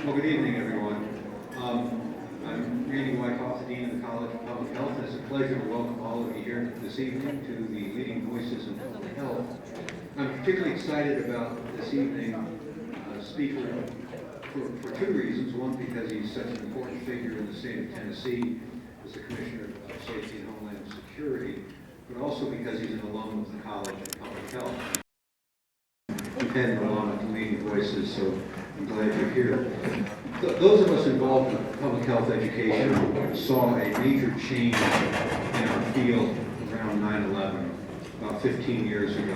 Well, good evening, everyone. I'm Randy Wyckoff, the Dean of the College of Public Health. It's a pleasure to welcome all of you here this evening to the Leading Voices in Public Health. I'm particularly excited about this evening speaker for two reasons. One, because he's such an important figure in the state of Tennessee as the Commissioner of Safety and Homeland Security, but also because he's an alum of the College of Public Health. We've had an alum at the Leading Voices, so I'm glad you're here. Those of us involved in public health education saw a major change in our field around 9/11, about 15 years ago.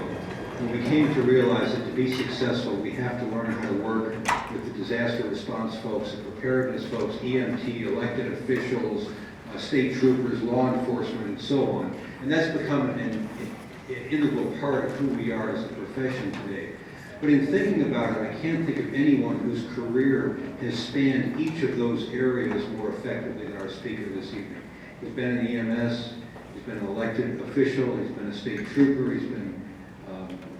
When we came to realize that to be successful, we have to learn how to work with the disaster response folks, the preparedness folks, EMT, elected officials, state troopers, law enforcement, and so on. And that's become an integral part of who we are as a profession today. But in thinking about it, I can't think of anyone whose career has spanned each of those areas more effectively than our speaker this evening. He's been in EMS, he's been an elected official, he's been a state trooper, he's been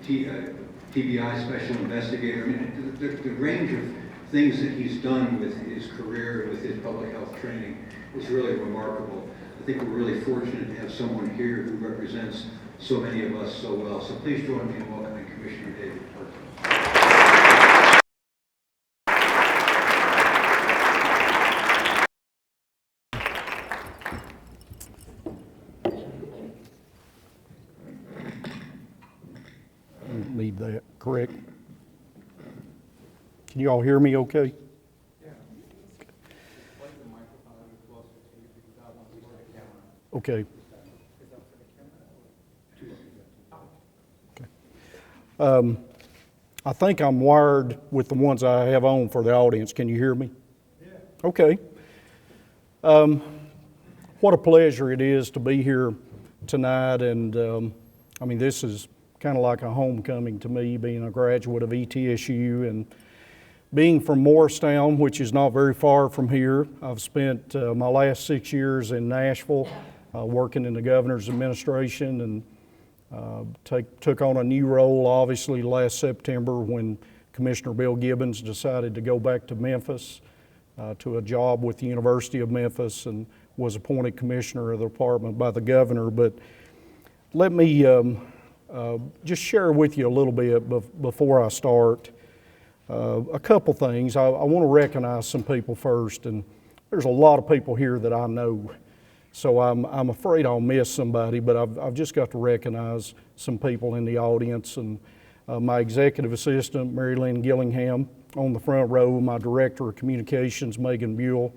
TBI special investigator. I mean, the range of things that he's done with his career, with his public health training, is really remarkable. I think we're really fortunate to have someone here who represents so many of us so well. So please join me in welcoming Commissioner David Purkey. Need that, correct? Can you all hear me okay? Yeah. Like the microphone a little closer to you because I want to work the camera. Okay. Is that for the camera? Okay. I think I'm wired with the ones I have on for the audience. Can you hear me? Yeah. Okay. What a pleasure it is to be here tonight, and I mean, this is kind of like a homecoming to me, being a graduate of ETSU and being from Morristown, which is not very far from here. I've spent my last 6 years in Nashville working in the governor's administration, and took on a new role obviously last September when Commissioner Bill Gibbons decided to go back to Memphis to a job with the University of Memphis, and was appointed commissioner of the department by the governor. But let me just share with you a little bit before I start. A couple things. I want to recognize some people first, and there's a lot of people here that I know, so I'm afraid I'll miss somebody, but I've just got to recognize some people in the audience. And my executive assistant, Mary Lynn Gillingham, on the front row, my director of communications, Megan Buell,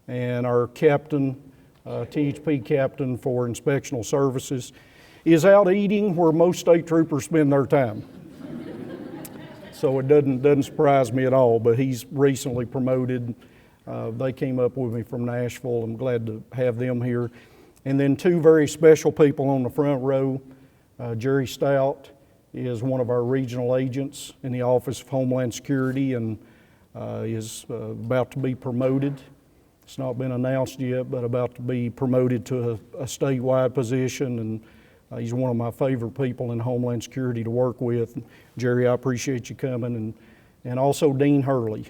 and our captain, THP captain for inspectional services, is out eating where most state troopers spend their time. So it doesn't surprise me at all, but he's recently promoted. They came up with me from Nashville. I'm glad to have them here. And then two very special people on the front row. Jerry Stout is one of our regional agents in the Office of Homeland Security, and is about to be promoted. It's not been announced yet, but about to be promoted to a statewide position, and he's one of my favorite people in Homeland Security to work with. Jerry, I appreciate you coming. And also Dean Hurley.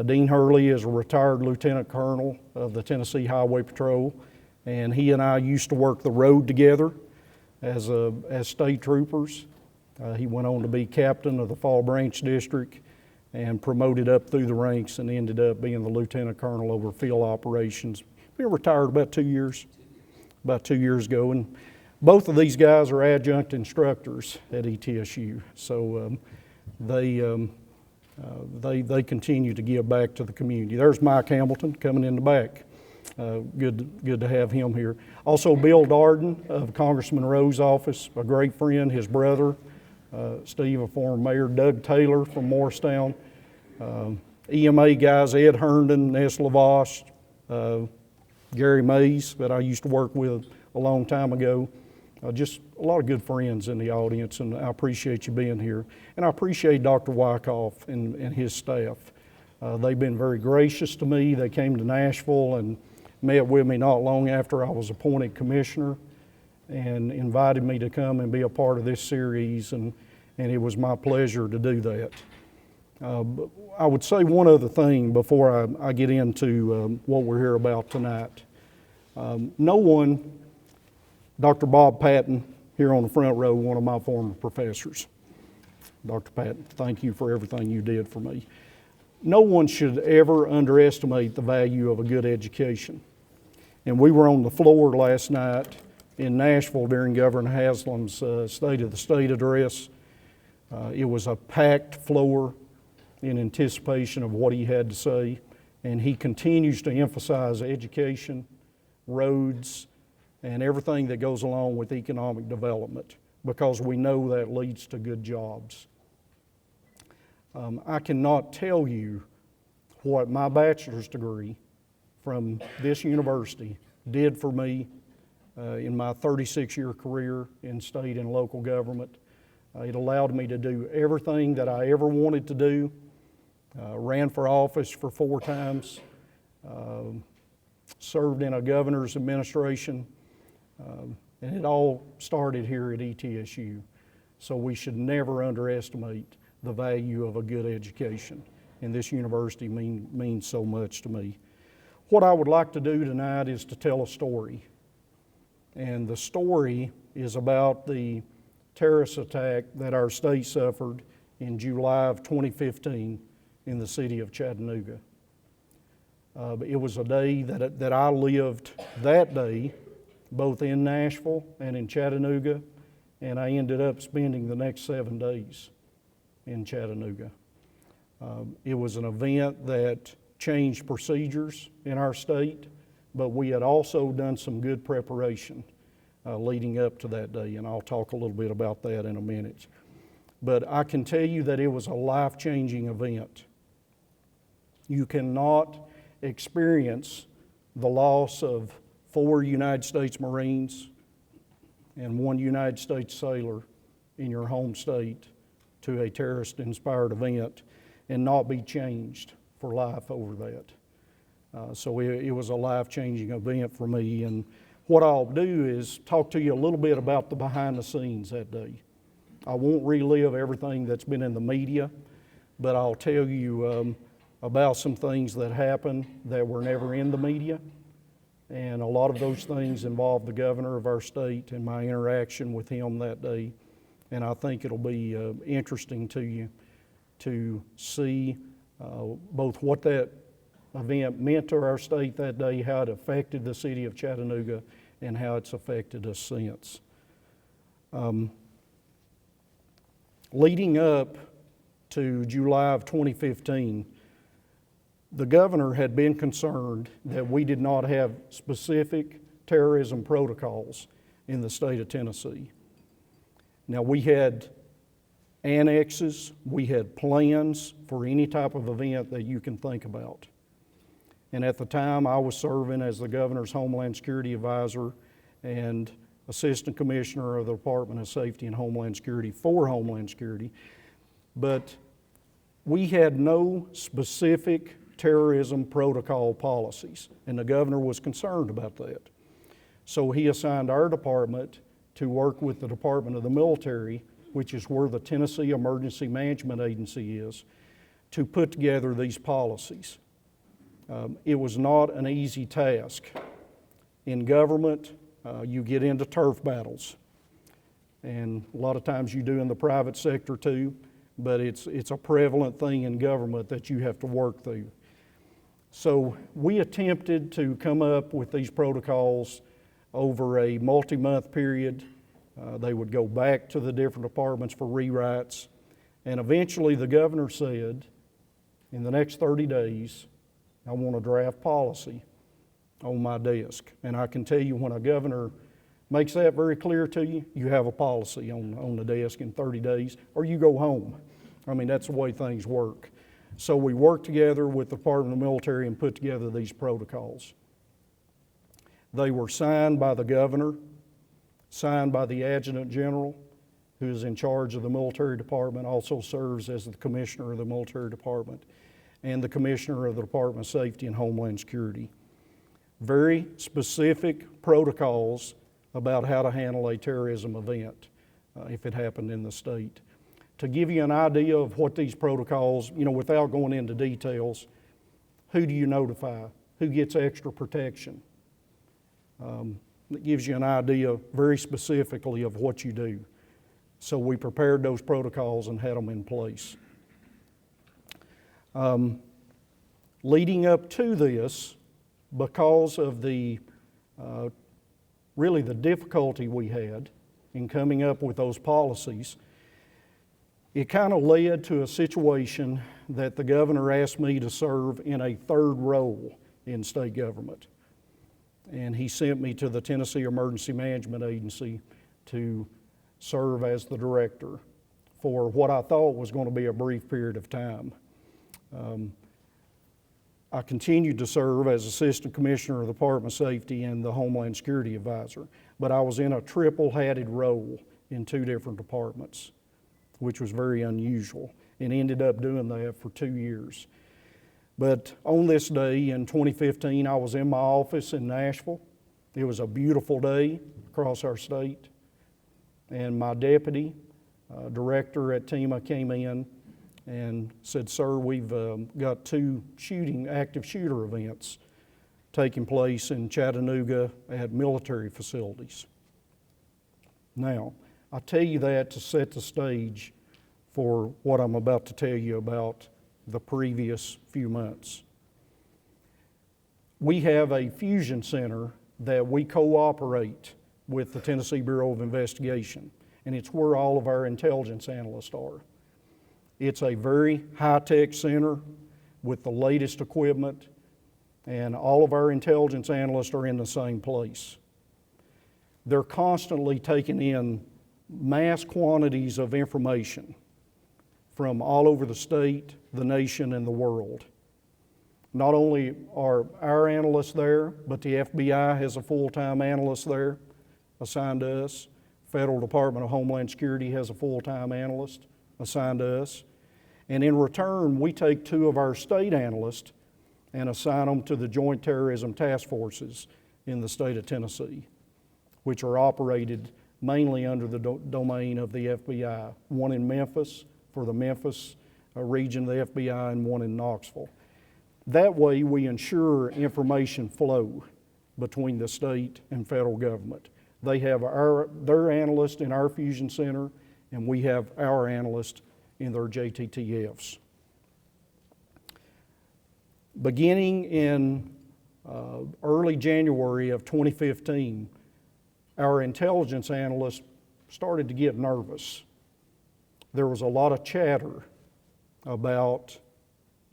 Dean Hurley is a retired lieutenant colonel of the Tennessee Highway Patrol, and he and I used to work the road together as state troopers. He went on to be captain of the Fall Branch District and promoted up through the ranks and ended up being the lieutenant colonel over field operations. He retired about 2 years ago. And both of these guys are adjunct instructors at ETSU, so they continue to give back to the community. There's Mike Hamilton coming in the back. Good to have him here. Also Bill Darden of Congressman Rowe's office, a great friend, his brother, Steve, a former mayor, Doug Taylor from Morristown, EMA guys, Ed Herndon, Ness Lavash, Gary Mays, that I used to work with a long time ago. Just a lot of good friends in the audience, and I appreciate you being here. And I appreciate Dr. Wyckoff and his staff. They've been very gracious to me. They came to Nashville and met with me not long after I was appointed commissioner and invited me to come and be a part of this series, and it was my pleasure to do that. But I would say one other thing before I get into what we're here about tonight. No one, Dr. Bob Patton, here on the front row, one of my former professors. Dr. Patton, thank you for everything you did for me. No one should ever underestimate the value of a good education. And we were on the floor last night in Nashville during Governor Haslam's State of the State address. It was a packed floor in anticipation of what he had to say, and he continues to emphasize education, roads, and everything that goes along with economic development, because we know that leads to good jobs. I cannot tell you what my bachelor's degree from this university did for me in my 36-year career in state and local government. It allowed me to do everything that I ever wanted to do. Ran for office for 4 times, served in a governor's administration, and it all started here at ETSU. So we should never underestimate the value of a good education, and this university means so much to me. What I would like to do tonight is to tell a story, and the story is about the terrorist attack that our state suffered in July of 2015 in the city of Chattanooga. It was a day that I lived that day, both in Nashville and in Chattanooga, and I ended up spending the next 7 days in Chattanooga. It was an event that changed procedures in our state, but we had also done some good preparation leading up to that day, and I'll talk a little bit about that in a minute. But I can tell you that it was a life-changing event. You cannot experience the loss of 4 United States Marines and 1 United States sailor in your home state to a terrorist-inspired event and not be changed for life over that. So it was a life-changing event for me, and what I'll do is talk to you a little bit about the behind the scenes that day. I won't relive everything that's been in the media, but I'll tell you about some things that happened that were never in the media, and a lot of those things involve the governor of our state and my interaction with him that day, and I think it'll be interesting to you to see both what that event meant to our state that day, how it affected the city of Chattanooga, and how it's affected us since. Leading up to July of 2015, the governor had been concerned that we did not have specific terrorism protocols in the state of Tennessee. Now, we had annexes, we had plans for any type of event that you can think about. And at the time, I was serving as the governor's Homeland Security Advisor and Assistant Commissioner of the Department of Safety and Homeland Security for Homeland Security. But we had no specific terrorism protocol policies, and the governor was concerned about that. So he assigned our department to work with the Department of the Military, which is where the Tennessee Emergency Management Agency is, to put together these policies. It was not an easy task. In government, you get into turf battles, and a lot of times you do in the private sector too, but it's a prevalent thing in government that you have to work through. So we attempted to come up with these protocols over a multi-month period. They would go back to the different departments for rewrites, and eventually the governor said, in the next 30 days, I want a draft policy on my desk. And I can tell you, when a governor makes that very clear to you, you have a policy on the desk in 30 days, or you go home. I mean, that's the way things work. So we worked together with the Department of the Military and put together these protocols. They were signed by the governor, signed by the adjutant general, who is in charge of the military department, also serves as the commissioner of the military department, and the commissioner of the Department of Safety and Homeland Security. Very specific protocols about how to handle a terrorism event if it happened in the state. To give you an idea of what these protocols, without going into details, who do you notify? Who gets extra protection? It gives you an idea very specifically of what you do. So we prepared those protocols and had them in place. Leading up to this, because of really the difficulty we had in coming up with those policies, it kind of led to a situation that the governor asked me to serve in a third role in state government. And he sent me to the Tennessee Emergency Management Agency to serve as the director for what I thought was going to be a brief period of time. I continued to serve as Assistant Commissioner of the Department of Safety and the Homeland Security Advisor, but I was in a triple-hatted role in two different departments, which was very unusual, and ended up doing that for 2 years. But on this day in 2015, I was in my office in Nashville. It was a beautiful day across our state, and my deputy director at TEMA came in and said, "Sir, we've got two active shooter events taking place in Chattanooga at military facilities." Now, I tell you that to set the stage for what I'm about to tell you about the previous few months. We have a fusion center that we cooperate with the Tennessee Bureau of Investigation, and it's where all of our intelligence analysts are. It's a very high-tech center with the latest equipment, and all of our intelligence analysts are in the same place. They're constantly taking in mass quantities of information from all over the state, the nation, and the world. Not only are our analysts there, but the FBI has a full-time analyst there assigned to us. Federal Department of Homeland Security has a full-time analyst assigned to us. And in return, we take two of our state analysts and assign them to the Joint Terrorism Task Forces in the state of Tennessee, which are operated mainly under the domain of the FBI, one in Memphis for the Memphis region of the FBI and one in Knoxville. That way we ensure information flow between the state and federal government. They have their analyst in our fusion center, and we have our analyst in their JTTFs. Beginning in early January of 2015, our intelligence analysts started to get nervous. There was a lot of chatter about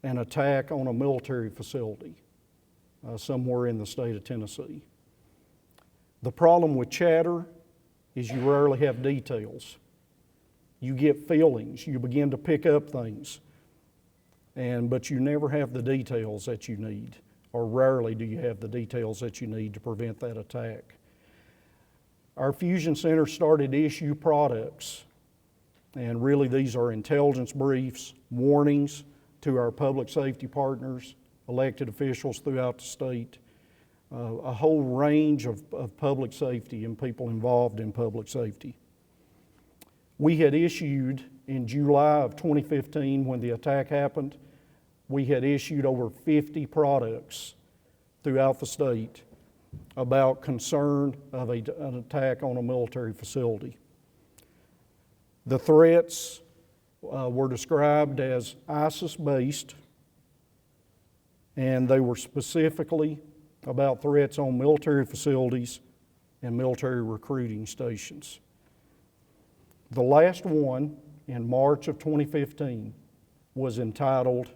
an attack on a military facility somewhere in the state of Tennessee. The problem with chatter is you rarely have details. You get feelings, you begin to pick up things, but you never have the details that you need, or rarely do you have the details that you need to prevent that attack. Our fusion center started to issue products, and really these are intelligence briefs, warnings to our public safety partners, elected officials throughout the state, a whole range of public safety and people involved in public safety. We had issued in July of 2015, when the attack happened, we had issued over 50 products throughout the state about concern of an attack on a military facility. The threats were described as ISIS-based, and they were specifically about threats on military facilities and military recruiting stations. The last one in March of 2015 was entitled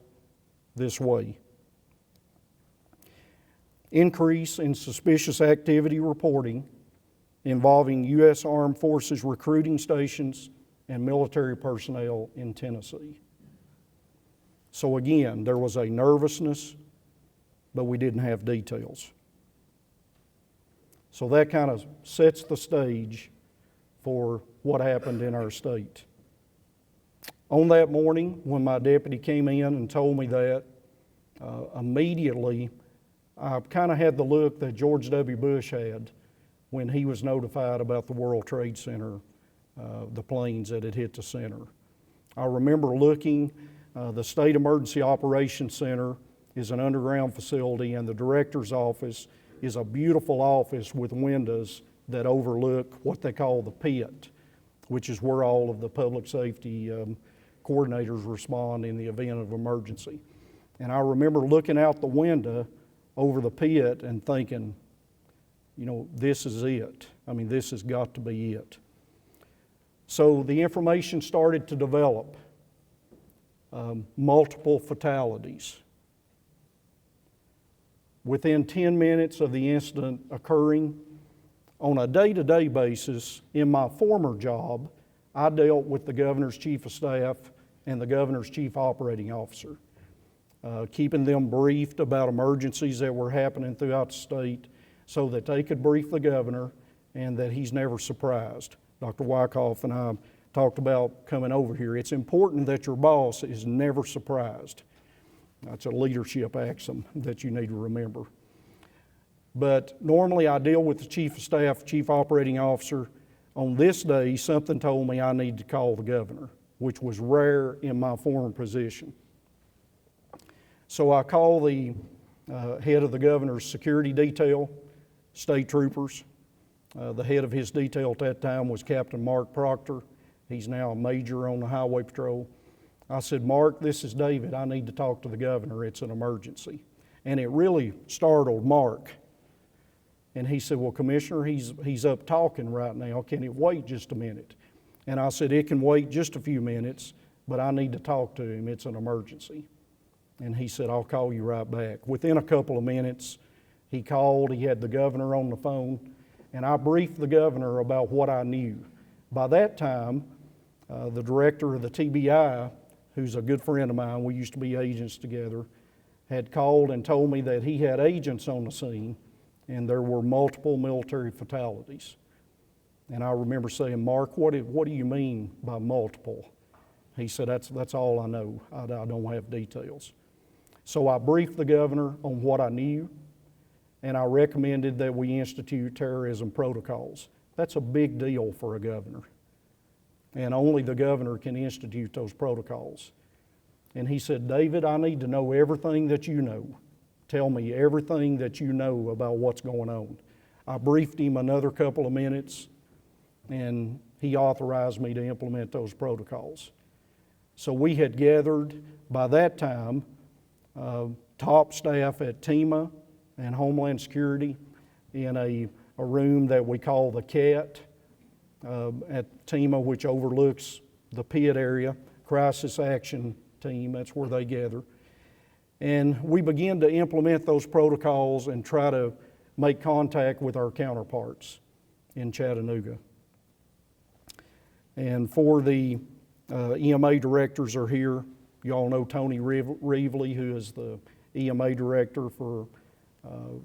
this way: Increase in suspicious activity reporting involving U.S. Armed Forces recruiting stations and military personnel in Tennessee. So again, there was a nervousness, but we didn't have details. So that kind of sets the stage for what happened in our state. On that morning, when my deputy came in and told me that, immediately I kind of had the look that George W. Bush had when he was notified about the World Trade Center, the planes that had hit the center. I remember looking, the State Emergency Operations Center is an underground facility, and the director's office is a beautiful office with windows that overlook what they call the pit, which is where all of the public safety coordinators respond in the event of emergency. And I remember looking out the window over the pit and thinking, you know, this is it. I mean, this has got to be it. So the information started to develop. Multiple fatalities. Within 10 minutes of the incident occurring, on a day-to-day basis, in my former job, I dealt with the governor's chief of staff and the governor's chief operating officer, keeping them briefed about emergencies that were happening throughout the state so that they could brief the governor and that he's never surprised. Dr. Wyckoff and I talked about coming over here. It's important that your boss is never surprised. That's a leadership axiom that you need to remember. But normally I deal with the chief of staff, chief operating officer. On this day, something told me I need to call the governor, which was rare in my former position. So I called the head of the governor's security detail, state troopers. The head of his detail at that time was Captain Mark Proctor. He's now a major on the highway patrol. I said, Mark, this is David. I need to talk to the governor. It's an emergency. And it really startled Mark. And he said, well, Commissioner, he's up talking right now. Can it wait just a minute? And I said, it can wait just a few minutes, but I need to talk to him. It's an emergency. And he said, I'll call you right back. Within a couple of minutes, he called. He had the governor on the phone. And I briefed the governor about what I knew. By that time, the director of the TBI, who's a good friend of mine, we used to be agents together, had called and told me that he had agents on the scene and there were multiple military fatalities. And I remember saying, Mark, what do you mean by multiple? He said, that's all I know. I don't have details. So I briefed the governor on what I knew, and I recommended that we institute terrorism protocols. That's a big deal for a governor. And only the governor can institute those protocols. And he said, David, I need to know everything that you know. Tell me everything that you know about what's going on. I briefed him another couple of minutes, and he authorized me to implement those protocols. So we had gathered, by that time, top staff at TEMA and Homeland Security in a room that we call the CAT at TEMA, which overlooks the pit area, Crisis Action Team, that's where they gather. And we began to implement those protocols and try to make contact with our counterparts in Chattanooga. And for the EMA directors are here. You all know Tony Reevely, who is the EMA director for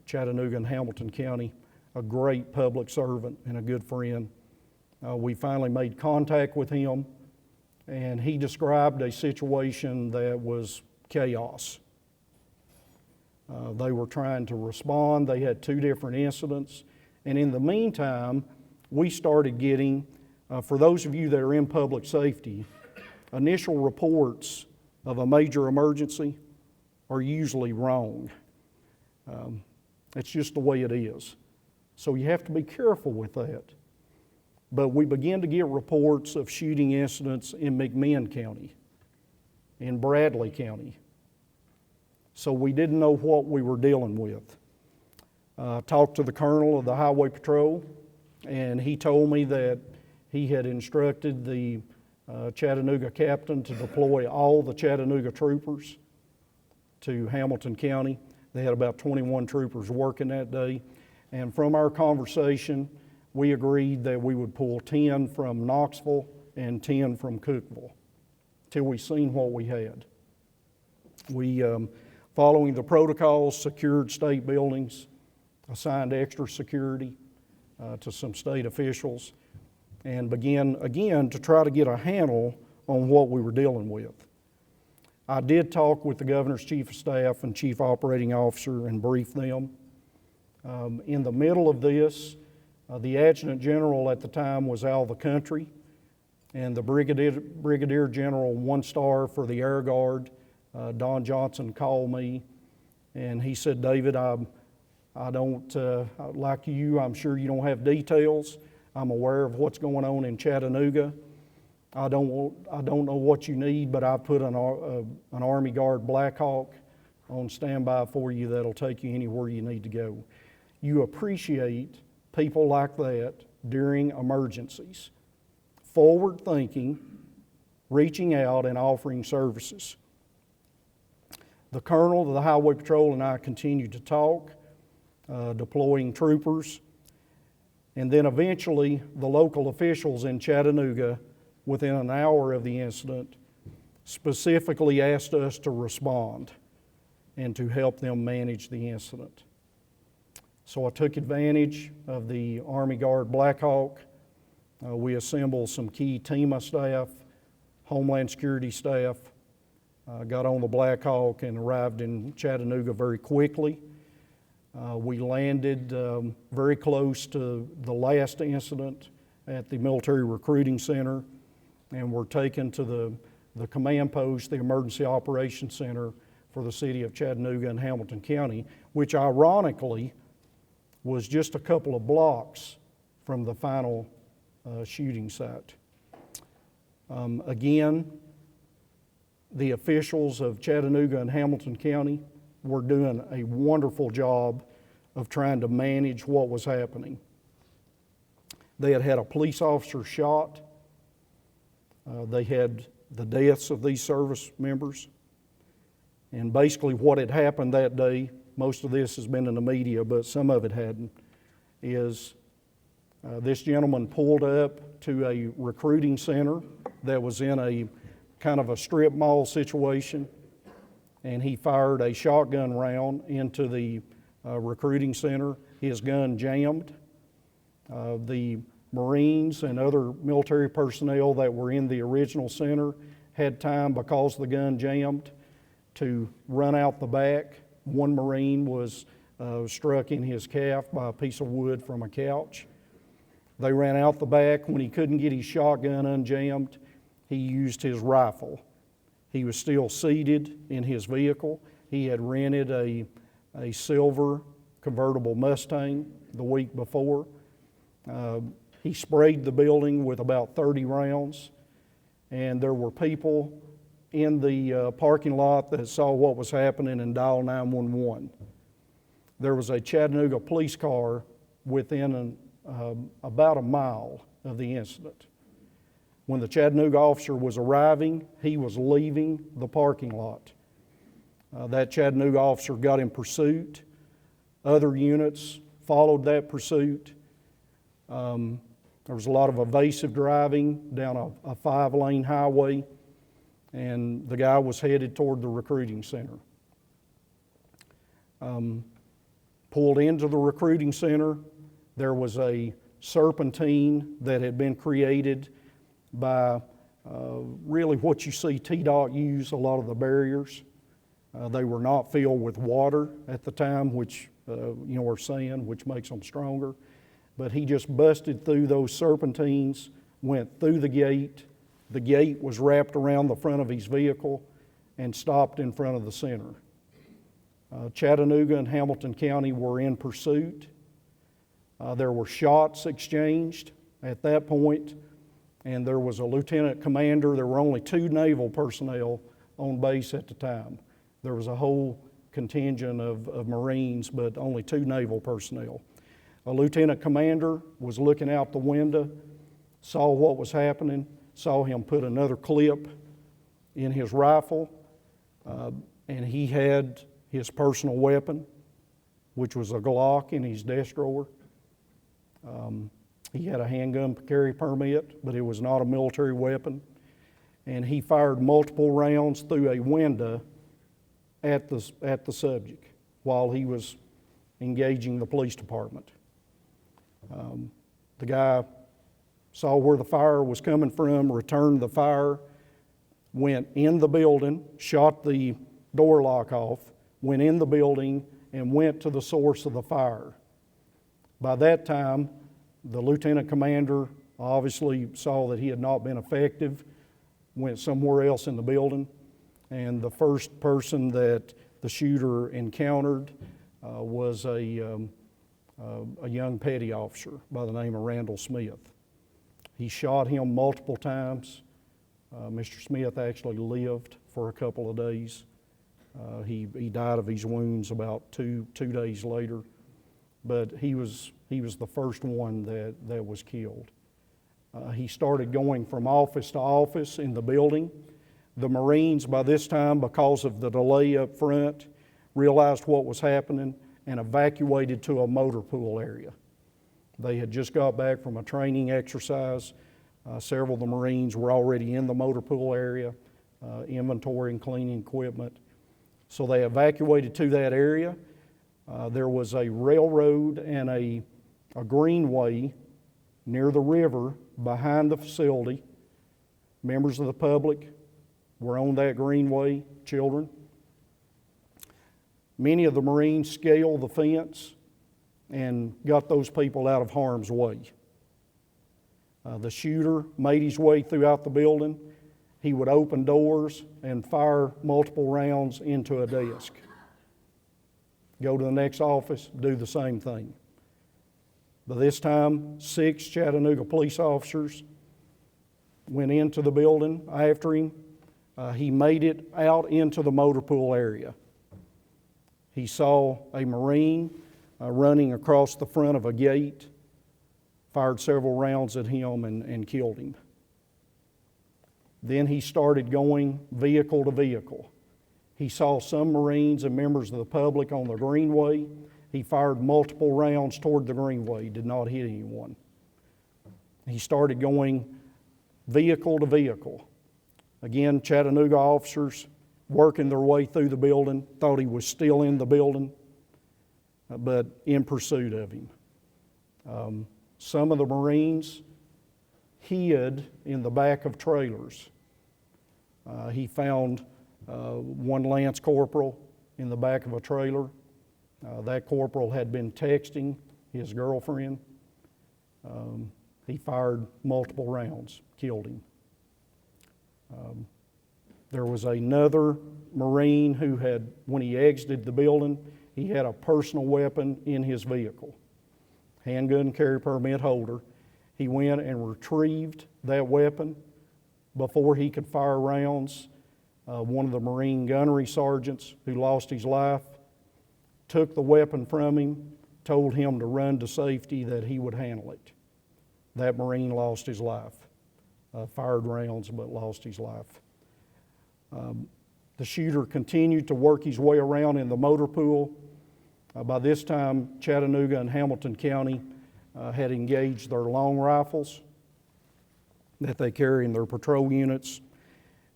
Chattanooga and Hamilton County, a great public servant and a good friend. We finally made contact with him, and he described a situation that was chaos. They were trying to respond. They had 2 different incidents. And in the meantime, we started getting, for those of you that are in public safety, initial reports of a major emergency are usually wrong. It's just the way it is. So you have to be careful with that. But we began to get reports of shooting incidents in McMinn County, in Bradley County. So we didn't know what we were dealing with. Talked to the colonel of the Highway Patrol, and he told me that he had instructed the Chattanooga captain to deploy all the Chattanooga troopers to Hamilton County. They had about 21 troopers working that day. And from our conversation, we agreed that we would pull 10 from Knoxville and 10 from Cookeville till we seen what we had. We, following the protocols, secured state buildings, assigned extra security to some state officials, and began again to try to get a handle on what we were dealing with. I did talk with the governor's chief of staff and chief operating officer and brief them. In the middle of this, the adjutant general at the time was out of the country, And the Brigadier General, 1-star for the Air Guard, Don Johnson, called me, and he said, "David, I don't, like you, I'm sure you don't have details. I'm aware of what's going on in Chattanooga. I don't know what you need, but I've put an Army Guard Black Hawk on standby for you that'll take you anywhere you need to go." You appreciate people like that during emergencies, forward thinking, reaching out and offering services. The Colonel of the Highway Patrol and I continued to talk, deploying troopers, and then eventually the local officials in Chattanooga, within an hour of the incident, specifically asked us to respond and to help them manage the incident. So I took advantage of the Army Guard Black Hawk. We assembled some key TEMA staff, Homeland Security staff, got on the Black Hawk and arrived in Chattanooga very quickly. We landed very close to the last incident at the Military Recruiting Center, and were taken to the command post, the Emergency Operations Center for the city of Chattanooga and Hamilton County, which ironically was just a couple of blocks from the final shooting site. Again, the officials of Chattanooga and Hamilton County were doing a wonderful job of trying to manage what was happening. They had a police officer shot. They had the deaths of these service members. And basically what had happened that day, most of this has been in the media, but some of it hadn't, is this gentleman pulled up to a recruiting center that was in a kind of a strip mall situation, and he fired a shotgun round into the recruiting center. His gun jammed. The Marines and other military personnel that were in the original center had time, because the gun jammed, to run out the back. One Marine was struck in his calf by a piece of wood from a couch. They ran out the back. When he couldn't get his shotgun unjammed, he used his rifle. He was still seated in his vehicle. He had rented a silver convertible Mustang the week before. He sprayed the building with about 30 rounds, and there were people in the parking lot that saw what was happening and dialed 911. There was a Chattanooga police car within about a mile of the incident. When the Chattanooga officer was arriving, he was leaving the parking lot. That Chattanooga officer got in pursuit. Other units followed that pursuit. There was a lot of evasive driving down a 5-lane highway, and the guy was headed toward the recruiting center. Pulled into the recruiting center, there was a serpentine that had been created by really what you see TDOT use a lot of the barriers. They were not filled with water at the time, which are sand, which makes them stronger. But he just busted through those serpentines, went through the gate. The gate was wrapped around the front of his vehicle and stopped in front of the center. Chattanooga and Hamilton County were in pursuit. There were shots exchanged at that point, and there was a lieutenant commander. There were only 2 naval personnel on base at the time. There was a whole contingent of Marines, but only 2 naval personnel. A lieutenant commander was looking out the window, saw what was happening, saw him put another clip in his rifle, and he had his personal weapon, which was a Glock, in his desk drawer. He had a handgun carry permit, but it was not a military weapon. And he fired multiple rounds through a window at the subject while he was engaging the police department. The guy saw where the fire was coming from, returned the fire, went in the building, shot the door lock off, went in the building, and went to the source of the fire. By that time, the lieutenant commander obviously saw that he had not been effective, went somewhere else in the building, and the first person that the shooter encountered was a young petty officer by the name of Randall Smith. He shot him multiple times. Mr. Smith actually lived for a couple of days. He died of his wounds about two days later, but he was the first one that was killed. He started going from office to office in the building. The Marines, by this time, because of the delay up front, realized what was happening and evacuated to a motor pool area. They had just got back from a training exercise. Several of the Marines were already in the motor pool area, inventorying, cleaning equipment. So they evacuated to that area. There was a railroad and a greenway near the river behind the facility. Members of the public were on that greenway, children. Many of the Marines scaled the fence and got those people out of harm's way. The shooter made his way throughout the building. He would open doors and fire multiple rounds into a desk. Go to the next office, do the same thing. By this time, 6 Chattanooga police officers went into the building after him. He made it out into the motor pool area. He saw a Marine running across the front of a gate, fired several rounds at him and killed him. Then he started going vehicle to vehicle. He saw some Marines and members of the public on the greenway. He fired multiple rounds toward the greenway, did not hit anyone. He started going vehicle to vehicle. Again, Chattanooga officers working their way through the building, thought he was still in the building, but in pursuit of him. Some of the Marines hid in the back of trailers. He found one Lance Corporal in the back of a trailer. That corporal had been texting his girlfriend. He fired multiple rounds, killed him. There was another Marine who had, when he exited the building, he had a personal weapon in his vehicle, handgun carry permit holder. He went and retrieved that weapon before he could fire rounds. One of the Marine gunnery sergeants who lost his life took the weapon from him, told him to run to safety, that he would handle it. That Marine lost his life. Fired rounds, but lost his life. The shooter continued to work his way around in the motor pool. By this time, Chattanooga and Hamilton County had engaged their long rifles that they carry in their patrol units,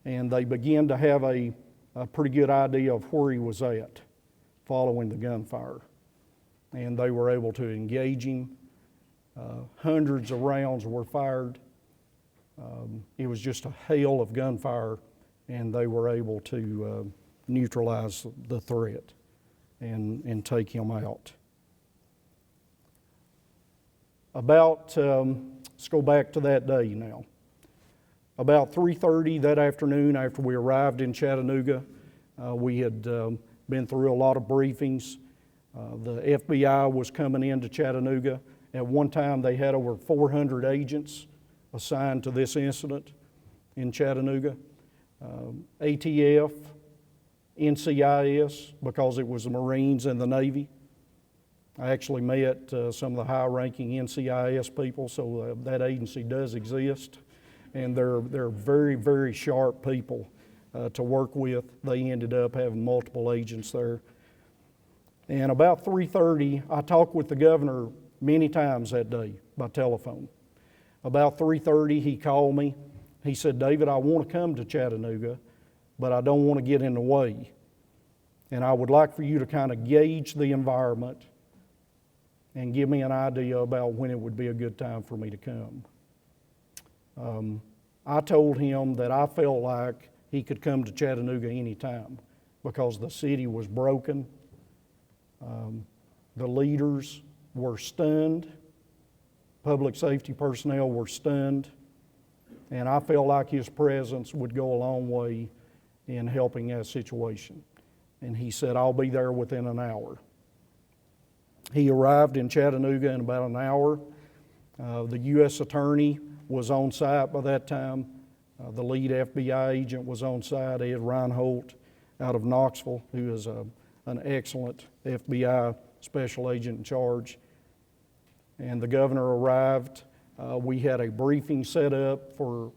and they began to have a pretty good idea of where he was at following the gunfire. And they were able to engage him. Hundreds of rounds were fired. It was just a hail of gunfire, and they were able to neutralize the threat and take him out. Let's go back to that day now. About 3:30 that afternoon, after we arrived in Chattanooga, we had been through a lot of briefings. The FBI was coming into Chattanooga. At one time, they had over 400 agents assigned to this incident in Chattanooga. ATF, NCIS, because it was the Marines and the Navy. I actually met some of the high-ranking NCIS people, so that agency does exist, and they're very, very sharp people to work with. They ended up having multiple agents there. And about 3:30, I talked with the governor many times that day by telephone. About 3:30, he called me. He said, "David, I want to come to Chattanooga, but I don't want to get in the way. And I would like for you to kind of gauge the environment and give me an idea about when it would be a good time for me to come." I told him that I felt like he could come to Chattanooga anytime because the city was broken. The leaders were stunned. public safety personnel were stunned, and I felt like his presence would go a long way in helping that situation. And he said, "I'll be there within an hour." He arrived in Chattanooga in about an hour. The U.S. Attorney was on site by that time. The lead FBI agent was on site, Ed Reinhold, out of Knoxville, who is an excellent FBI special agent in charge. And the governor arrived. We had a briefing set up for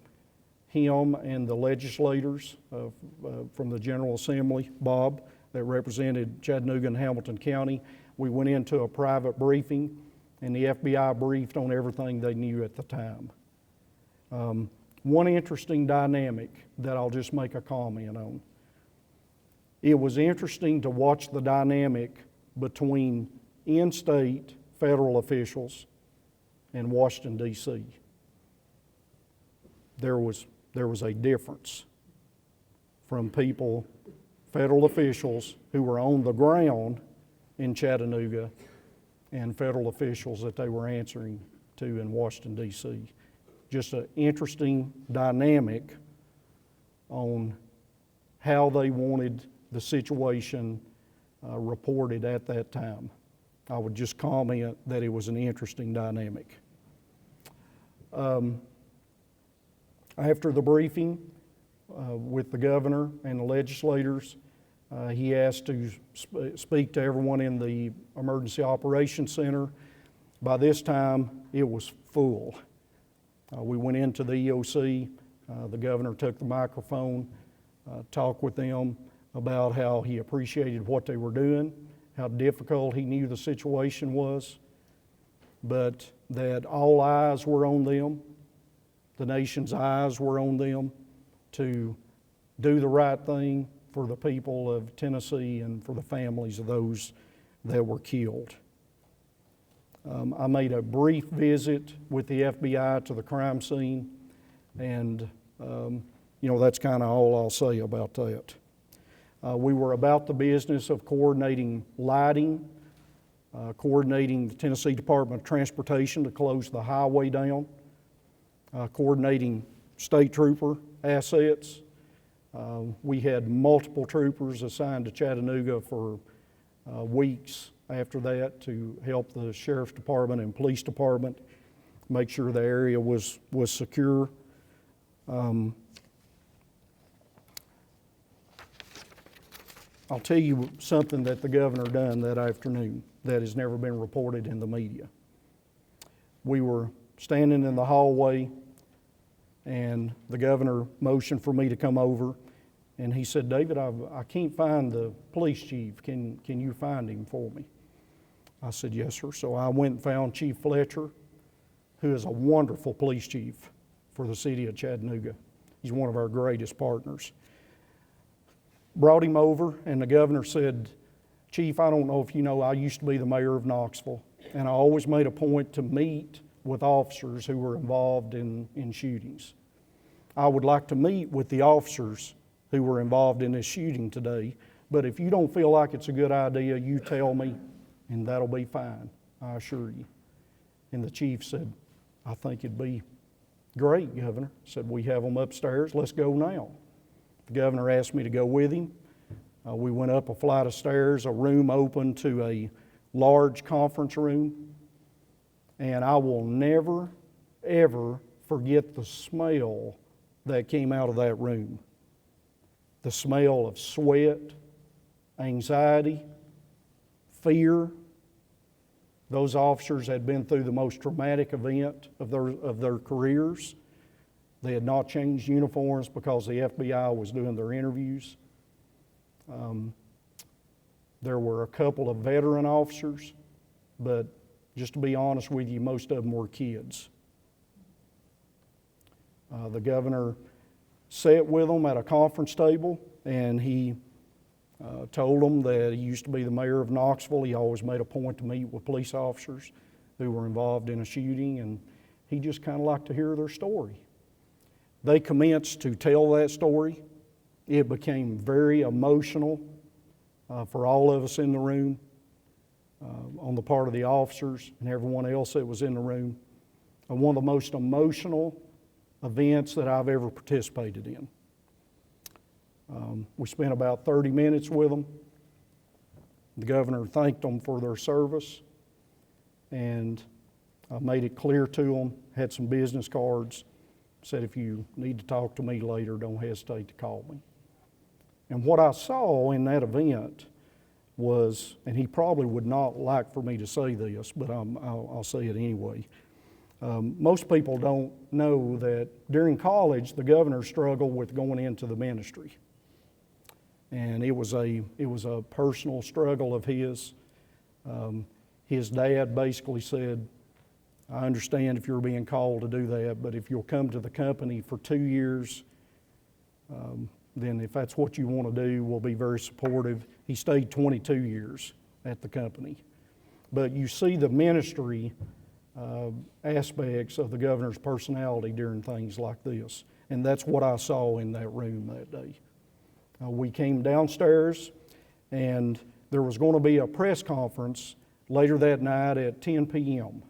him and the legislators from the General Assembly, Bob, that represented Chattanooga and Hamilton County. We went into a private briefing, and the FBI briefed on everything they knew at the time. One interesting dynamic that I'll just make a comment on. It was interesting to watch the dynamic between in-state federal officials and Washington, D.C. There was a difference from people, federal officials who were on the ground in Chattanooga and federal officials that they were answering to in Washington, D.C. Just an interesting dynamic on how they wanted the situation reported at that time. I would just comment that it was an interesting dynamic. After the briefing with the governor and the legislators, he asked to speak to everyone in the Emergency Operations Center. By this time, it was full. We went into the EOC. The governor took the microphone, talked with them about how he appreciated what they were doing, how difficult he knew the situation was, but that all eyes were on them, the nation's eyes were on them to do the right thing for the people of Tennessee and for the families of those that were killed. I made a brief visit with the FBI to the crime scene, and that's kind of all I'll say about that. We were about the business of coordinating lighting, coordinating the Tennessee Department of Transportation to close the highway down, coordinating state trooper assets. We had multiple troopers assigned to Chattanooga for weeks after that to help the Sheriff's Department and Police Department make sure the area was secure. I'll tell you something that the governor done that afternoon that has never been reported in the media. We were standing in the hallway, and the governor motioned for me to come over, and he said, "David, I can't find the police chief. Can you find him for me?" I said, "Yes, sir." So I went and found Chief Fletcher, who is a wonderful police chief for the city of Chattanooga. He's one of our greatest partners. Brought him over, and the governor said, "Chief, I don't know if you know, I used to be the mayor of Knoxville, and I always made a point to meet with officers who were involved in shootings. I would like to meet with the officers who were involved in this shooting today, but if you don't feel like it's a good idea, you tell me, and that'll be fine, I assure you." And the chief said, "I think it'd be great, Governor." I said, "We have them upstairs, let's go now." The governor asked me to go with him. We went up a flight of stairs, a room opened to a large conference room, and I will never, ever forget the smell that came out of that room. The smell of sweat, anxiety, fear. Those officers had been through the most traumatic event of their careers. They had not changed uniforms because the FBI was doing their interviews. There were a couple of veteran officers, but just to be honest with you, most of them were kids. The governor sat with them at a conference table, and he told them that he used to be the mayor of Knoxville. He always made a point to meet with police officers who were involved in a shooting, and he just kind of liked to hear their story. They commenced to tell that story. It became very emotional for all of us in the room, on the part of the officers and everyone else that was in the room. one of the most emotional events that I've ever participated in. We spent about 30 minutes with them. The governor thanked them for their service, and I made it clear to them, had some business cards, said if you need to talk to me later, don't hesitate to call me. And what I saw in that event was, and he probably would not like for me to say this, but I'll say it anyway. Most people don't know that during college, the governor struggled with going into the ministry. And it was a personal struggle of his. His dad basically said, I understand if you're being called to do that, but if you'll come to the company for 2 years, then if that's what you want to do, we'll be very supportive. He stayed 22 years at the company. But you see the ministry aspects of the governor's personality during things like this. And that's what I saw in that room that day. We came downstairs, and there was going to be a press conference later that night at 10 p.m.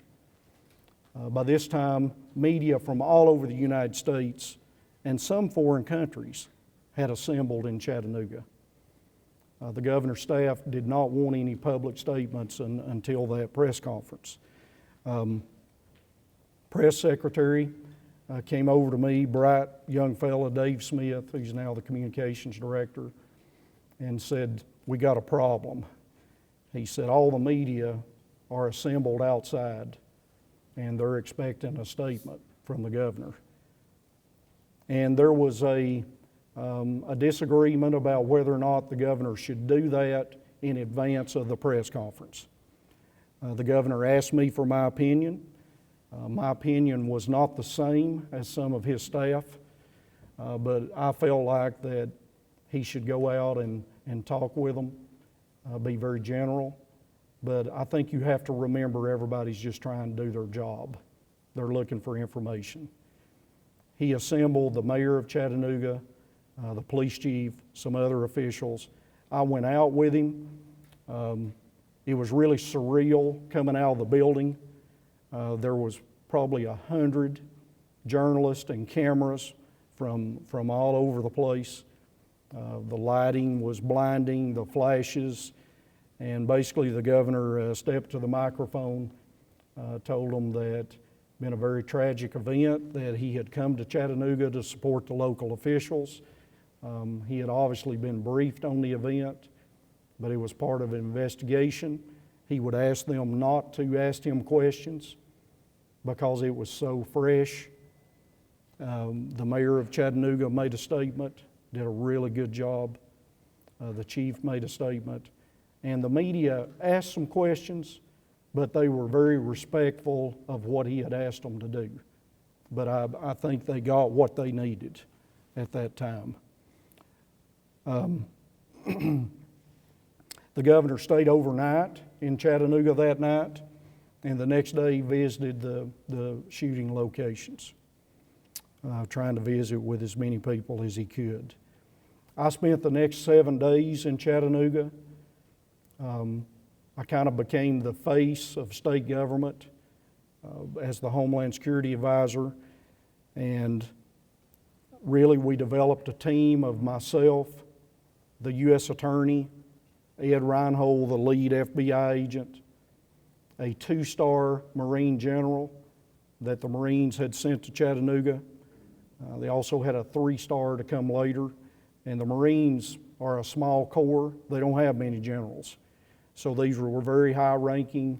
By this time, media from all over the United States and some foreign countries had assembled in Chattanooga. The governor's staff did not want any public statements until that press conference. Press secretary came over to me, bright young fella, Dave Smith, who's now the communications director, and said, we got a problem. He said, all the media are assembled outside, and they're expecting a statement from the governor. And there was a disagreement about whether or not the governor should do that in advance of the press conference. The governor asked me for my opinion. My opinion was not the same as some of his staff, but I felt like that he should go out and talk with them, be very general. But I think you have to remember everybody's just trying to do their job. They're looking for information. He assembled the mayor of Chattanooga, the police chief, some other officials. I went out with him. It was really surreal coming out of the building. There was probably 100 journalists and cameras from all over the place. The lighting was blinding, the flashes, and basically the governor stepped to the microphone, told them that it had been a very tragic event, that he had come to Chattanooga to support the local officials. He had obviously been briefed on the event, but it was part of an investigation. He would ask them not to ask him questions because it was so fresh. The mayor of Chattanooga made a statement, did a really good job. The chief made a statement. And the media asked some questions, but they were very respectful of what he had asked them to do. But I think they got what they needed at that time. The governor stayed overnight in Chattanooga that night, and the next day he visited the shooting locations, trying to visit with as many people as he could. I spent the next 7 days in Chattanooga. I kind of became the face of state government as the Homeland Security Advisor, and really we developed a team of myself, the U.S. Attorney, Ed Reinhold, the lead FBI agent, a 2-star Marine general that the Marines had sent to Chattanooga. They also had a 3-star to come later, and the Marines are a small corps. They don't have many generals. So these were very high-ranking,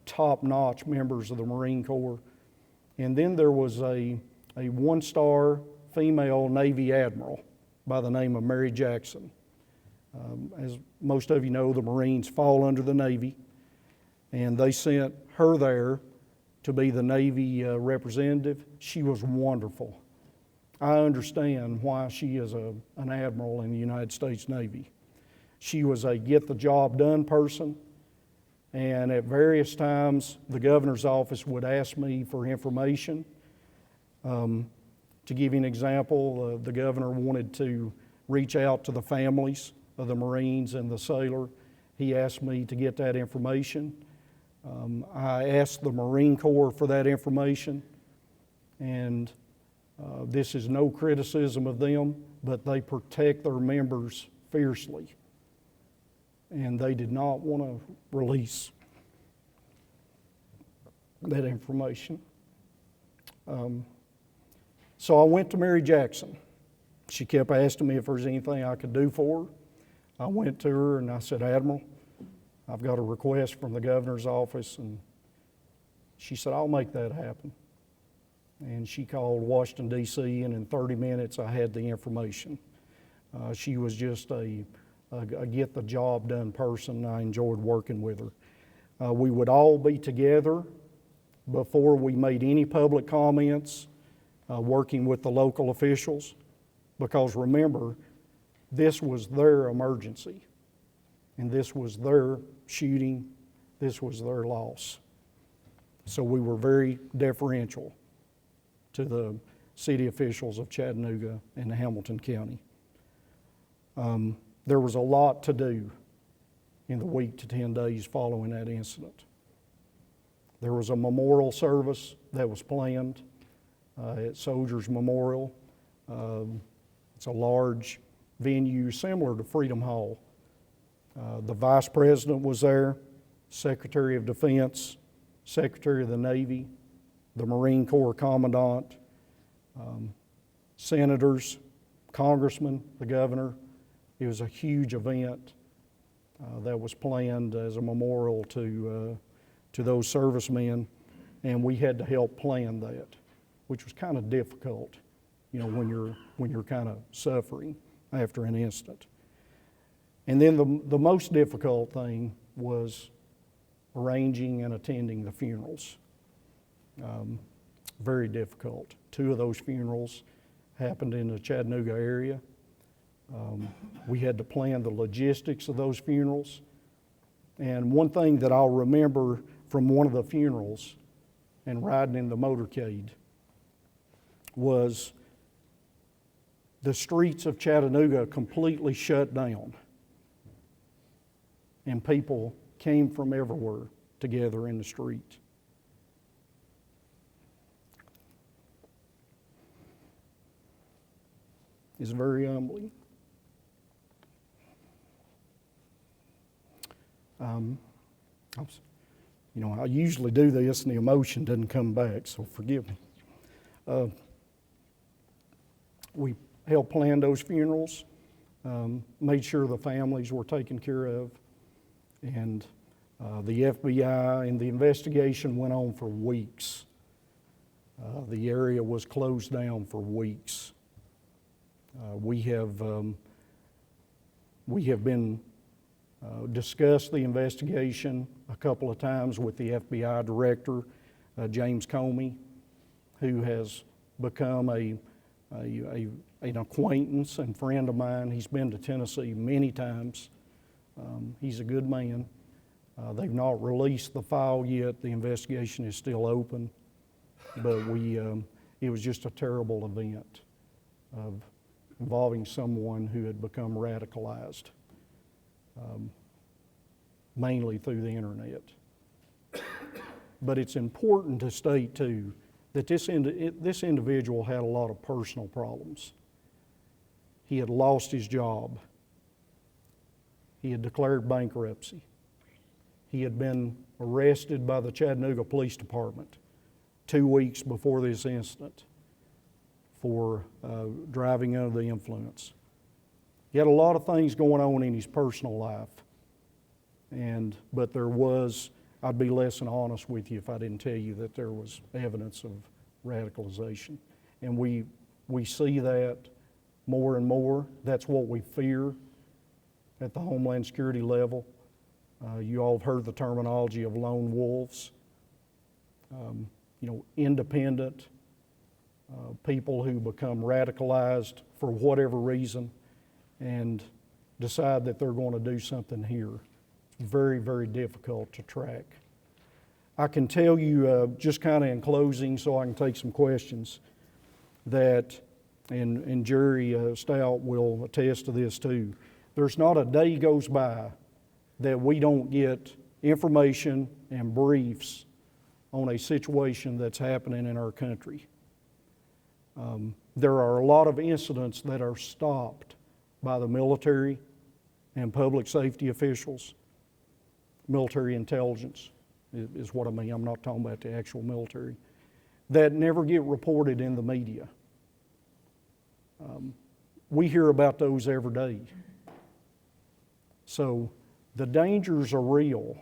top-notch members of the Marine Corps. And then there was a 1-star female Navy admiral by the name of Mary Jackson. As most of you know, the Marines fall under the Navy, and they sent her there to be the Navy representative. She was wonderful. I understand why she is an admiral in the United States Navy. She was a get-the-job-done person, and at various times the governor's office would ask me for information. To give you an example, the governor wanted to reach out to the families of the Marines and the sailor. He asked me to get that information. I asked the Marine Corps for that information, and this is no criticism of them, but they protect their members fiercely, and they did not want to release that information. So I went to Mary Jackson. She kept asking me if there's anything I could do for her. I went to her and I said, Admiral, I've got a request from the governor's office, and she said, I'll make that happen. And she called Washington, D.C., and in 30 minutes I had the information. She was just a get-the-job-done person. I enjoyed working with her. We would all be together before we made any public comments, working with the local officials, because remember, this was their emergency, and this was their shooting, this was their loss. So we were very deferential to the city officials of Chattanooga and Hamilton County. There was a lot to do in the week to 10 days following that incident. There was a memorial service that was planned at Soldiers Memorial. It's a large venue similar to Freedom Hall. The Vice President was there, Secretary of Defense, Secretary of the Navy, the Marine Corps Commandant, senators, congressmen, the governor. It was a huge event that was planned as a memorial to those servicemen, and we had to help plan that, which was kind of difficult, you know, when you're kind of suffering after an incident. And then the most difficult thing was arranging and attending the funerals. Very difficult. 2 of those funerals happened in the Chattanooga area. We had to plan the logistics of those funerals. And one thing that I'll remember from one of the funerals and riding in the motorcade was the streets of Chattanooga completely shut down, and people came from everywhere together in the street. It's very humbling. I usually do this and the emotion doesn't come back, so forgive me. We helped plan those funerals, made sure the families were taken care of, and the FBI and the investigation went on for weeks. The area was closed down for weeks. We have been discussed the investigation a couple of times with the FBI director, James Comey, who has become an acquaintance and friend of mine. He's been to Tennessee many times. He's a good man. They've not released the file yet. The investigation is still open, but it was just a terrible event involving someone who had become radicalized, mainly through the internet. But it's important to state too that this individual had a lot of personal problems. He had lost his job. He had declared bankruptcy. He had been arrested by the Chattanooga Police Department 2 weeks before this incident for driving under the influence. He had a lot of things going on in his personal life, but there was, I'd be less than honest with you if I didn't tell you that there was evidence of radicalization. And we see that more and more. That's what we fear at the Homeland Security level. You all have heard the terminology of lone wolves. Independent people who become radicalized for whatever reason and decide that they're going to do something here. It's very, very difficult to track. I can tell you, just kind of in closing, so I can take some questions, that, and Jerry Stout will attest to this too, there's not a day goes by that we don't get information and briefs on a situation that's happening in our country. There are a lot of incidents that are stopped by the military and public safety officials. Military intelligence is what I mean. I'm not talking about the actual military. That never get reported in the media. We hear about those every day. So the dangers are real.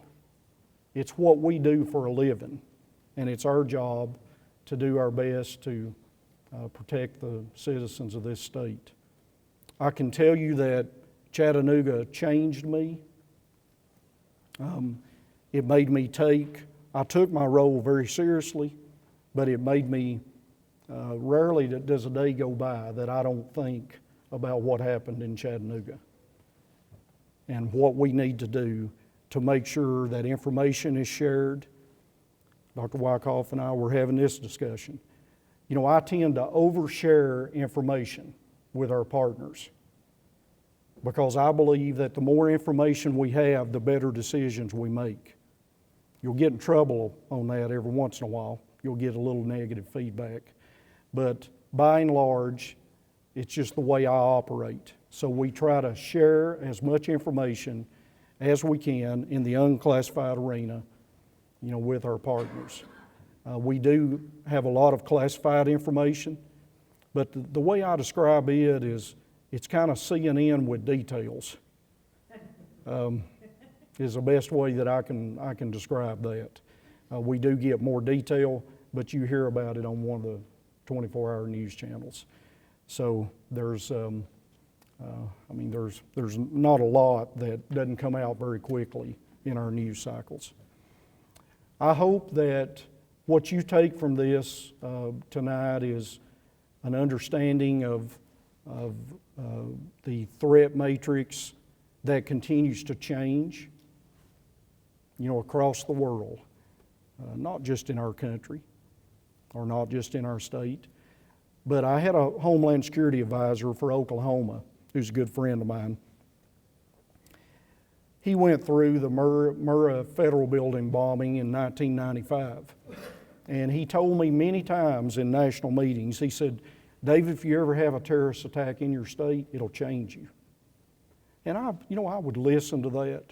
It's what we do for a living, and it's our job to do our best to protect the citizens of this state. I can tell you that Chattanooga changed me. It made me I took my role very seriously, but it made me, rarely does a day go by that I don't think about what happened in Chattanooga and what we need to do to make sure that information is shared. Dr. Wyckoff and I were having this discussion. You know, I tend to overshare information with our partners because I believe that the more information we have, the better decisions we make. You'll get in trouble on that every once in a while. You'll get a little negative feedback. But by and large, it's just the way I operate. So we try to share as much information as we can in the unclassified arena, you know, with our partners. We do have a lot of classified information, but the way I describe it is it's kind of CNN with details. Is the best way that I can describe that. We do get more detail, but you hear about it on one of the 24-hour news channels. So there's not a lot that doesn't come out very quickly in our news cycles. I hope that what you take from this tonight is an understanding of the threat matrix that continues to change, you know, across the world, not just in our country or not just in our state. But I had a Homeland Security advisor for Oklahoma who's a good friend of mine. He went through the Murrah Federal Building bombing in 1995. And he told me many times in national meetings, he said, David, if you ever have a terrorist attack in your state, it'll change you. And I would listen to that.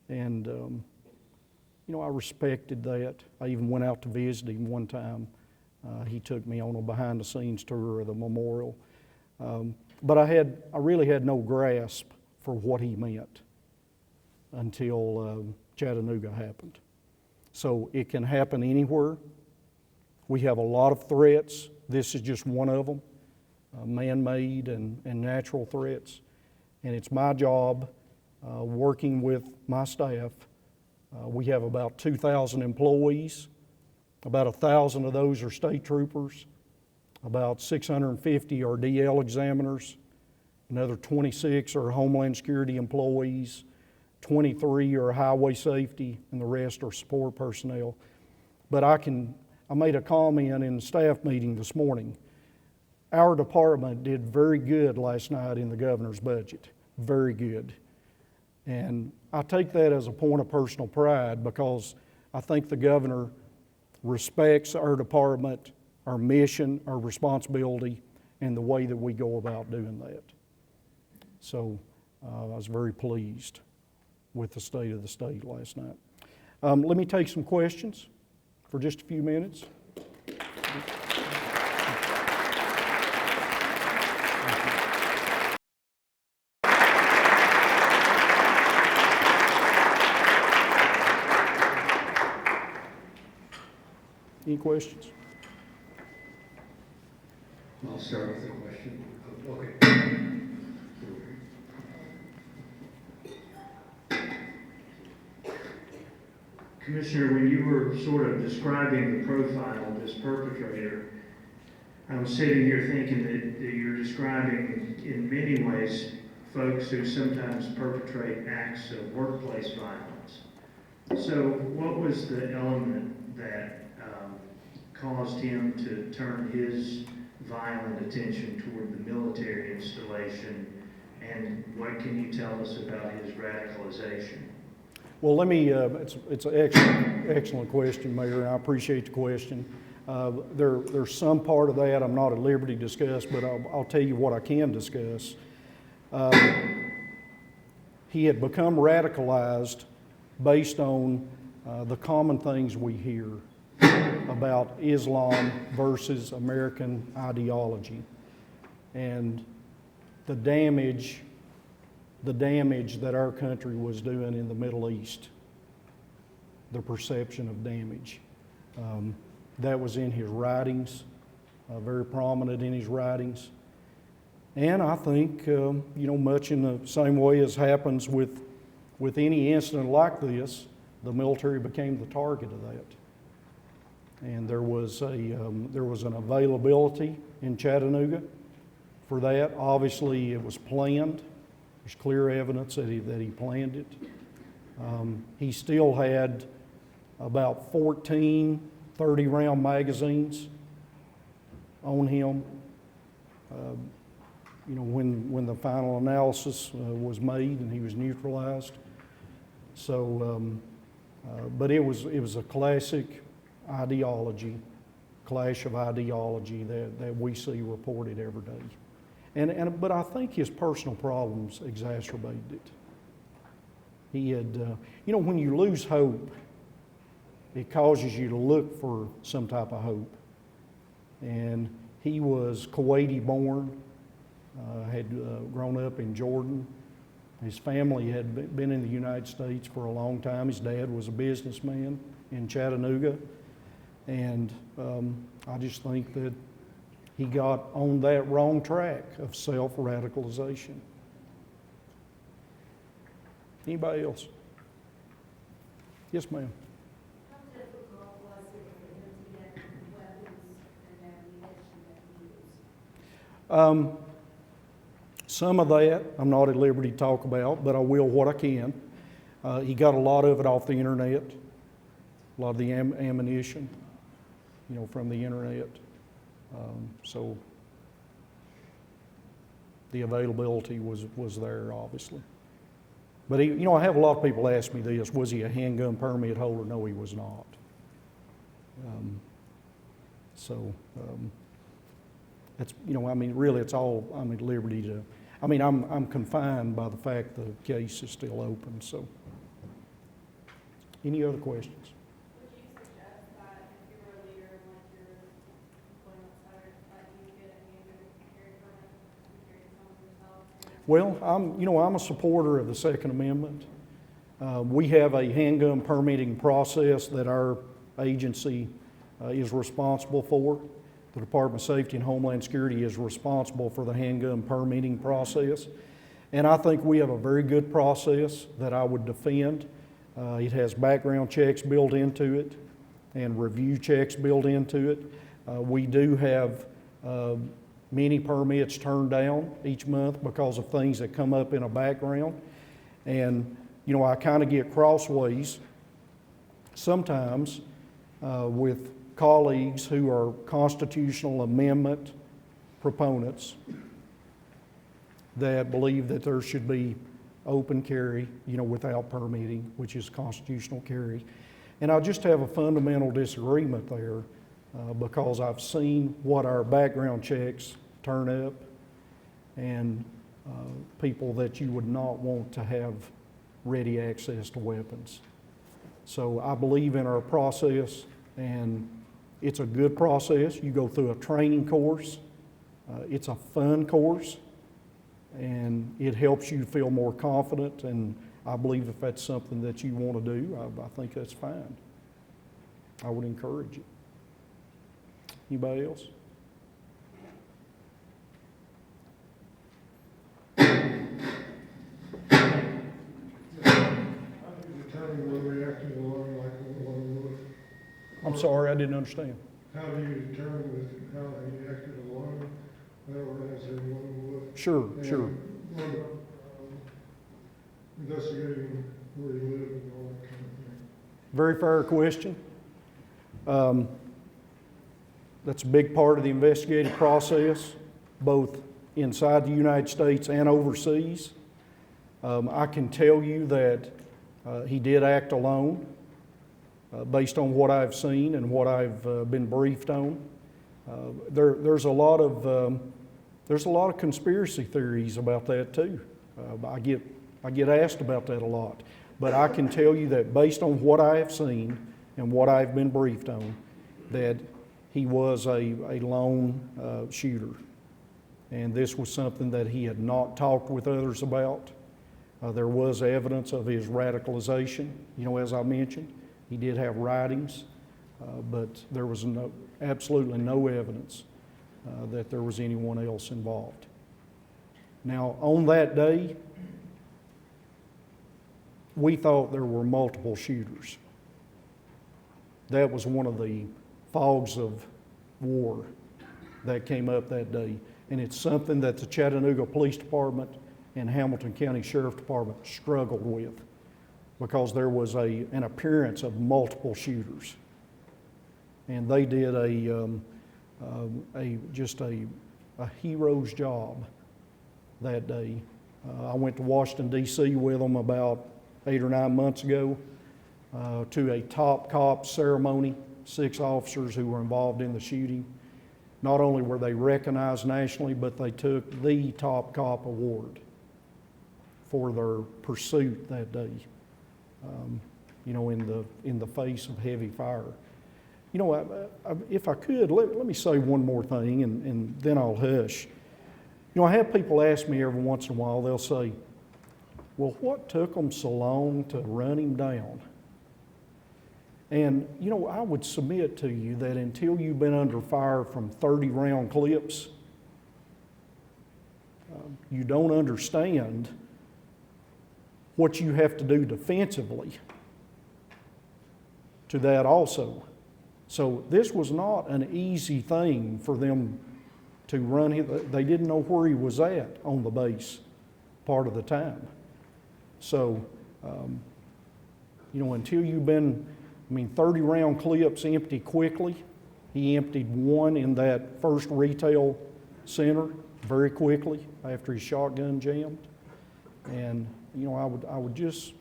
And, I respected that. I even went out to visit him one time. He took me on a behind-the-scenes tour of the memorial. But I really had no grasp for what he meant until Chattanooga happened. So it can happen anywhere. We have a lot of threats. This is just one of them, man-made and natural threats. And it's my job, working with my staff. We have about 2,000 employees. About 1,000 of those are state troopers. About 650 are DL examiners. Another 26 are Homeland Security employees. 23 are highway safety, and the rest are support personnel. But I made a comment in the staff meeting this morning. Our department did very good last night in the governor's budget, very good. And I take that as a point of personal pride because I think the governor respects our department, our mission, our responsibility, and the way that we go about doing that. So I was very pleased with the state of the state last night. Let me take some questions for just a few minutes. Any questions? I'll start with a question. Okay. Commissioner, when you were sort of describing the profile of this perpetrator, I was sitting here thinking that you're describing, in many ways, folks who sometimes perpetrate acts of workplace violence. So what was the element that caused him to turn his violent attention toward the military installation, and what can you tell us about his radicalization? Well, let me, it's an excellent question, Mayor, and I appreciate the question. There's some part of that I'm not at liberty to discuss, but I'll tell you what I can discuss. He had become radicalized based on the common things we hear about Islam versus American ideology and the damage that our country was doing in the Middle East, the perception of damage. That was in his writings, very prominent in his writings. And I think, much in the same way as happens with any incident like this, the military became the target of that. And there was an availability in Chattanooga for that. Obviously, it was planned. There's clear evidence that he planned it. He still had about 14 30-round magazines on him. When the final analysis was made and he was neutralized. So, but it was a classic ideology, clash of ideology that we see reported every day. But I think his personal problems exacerbated it. He had, when you lose hope, it causes you to look for some type of hope. And he was Kuwaiti born, had grown up in Jordan. His family had been in the United States for a long time. His dad was a businessman in Chattanooga. And I just think that he got on that wrong track of self-radicalization. Anybody else? Yes, ma'am. How difficult was it for him to get weapons and ammunition that he used? Some of that I'm not at liberty to talk about, but I will what I can. He got a lot of it off the internet, a lot of the ammunition, from the internet. So the availability was there, obviously. But I have a lot of people ask me this: was he a handgun permit holder? No, he was not. That's really, it's all I'm at liberty to. I'm confined by the fact the case is still open. So, any other questions? Would you suggest that if you were a leader in like your employment center, that you get a handgun carry permit and carry some yourself? Well, I'm a supporter of the Second Amendment. We have a handgun permitting process that our agency is responsible for. The Department of Safety and Homeland Security is responsible for the handgun permitting process. And I think we have a very good process that I would defend. It has background checks built into it and review checks built into it. We do have many permits turned down each month because of things that come up in a background. And, I kind of get crossways sometimes with colleagues who are constitutional amendment proponents that believe that there should be open carry, without permitting, which is constitutional carry. And I just have a fundamental disagreement there because I've seen what our background checks turn up and people that you would not want to have ready access to weapons. So I believe in our process, and it's a good process. You go through a training course. It's a fun course, and it helps you feel more confident. And I believe if that's something that you want to do, I think that's fine. I would encourage it. Anybody else? Determine whether we act in alarm like one would. I'm sorry, I didn't understand. How do you determine how he acted alone, or as one would? Sure. Investigating where he lived and all that kind of thing. Very fair question. That's a big part of the investigative process, both inside the United States and overseas. I can tell you that He did act alone, based on what I've seen and what I've been briefed on. There's a lot of conspiracy theories about that too. I get asked about that a lot, but I can tell you that based on what I have seen and what I've been briefed on, that he was a lone shooter, and this was something that he had not talked with others about. There was evidence of his radicalization. As I mentioned, he did have writings, but there was absolutely no evidence that there was anyone else involved. Now, on that day, we thought there were multiple shooters. That was one of the fogs of war that came up that day. And it's something that the Chattanooga Police Department and Hamilton County Sheriff Department struggled with, because there was an appearance of multiple shooters. And they did just a hero's job that day. I went to Washington, D.C. with them about 8 or 9 months ago to a top cop ceremony. 6 officers who were involved in the shooting. Not only were they recognized nationally, but they took the top cop award for their pursuit that day, in the face of heavy fire. If I could, let me say one more thing, and then I'll hush. I have people ask me every once in a while, they'll say, well, what took them so long to run him down? And, I would submit to you that until you've been under fire from 30-round clips, you don't understand what you have to do defensively to that also. So this was not an easy thing for them to run him. They didn't know where he was at on the base part of the time. So, until you've been, 30-round clips empty quickly. He emptied one in that first retail center very quickly after his shotgun jammed. And, I would just,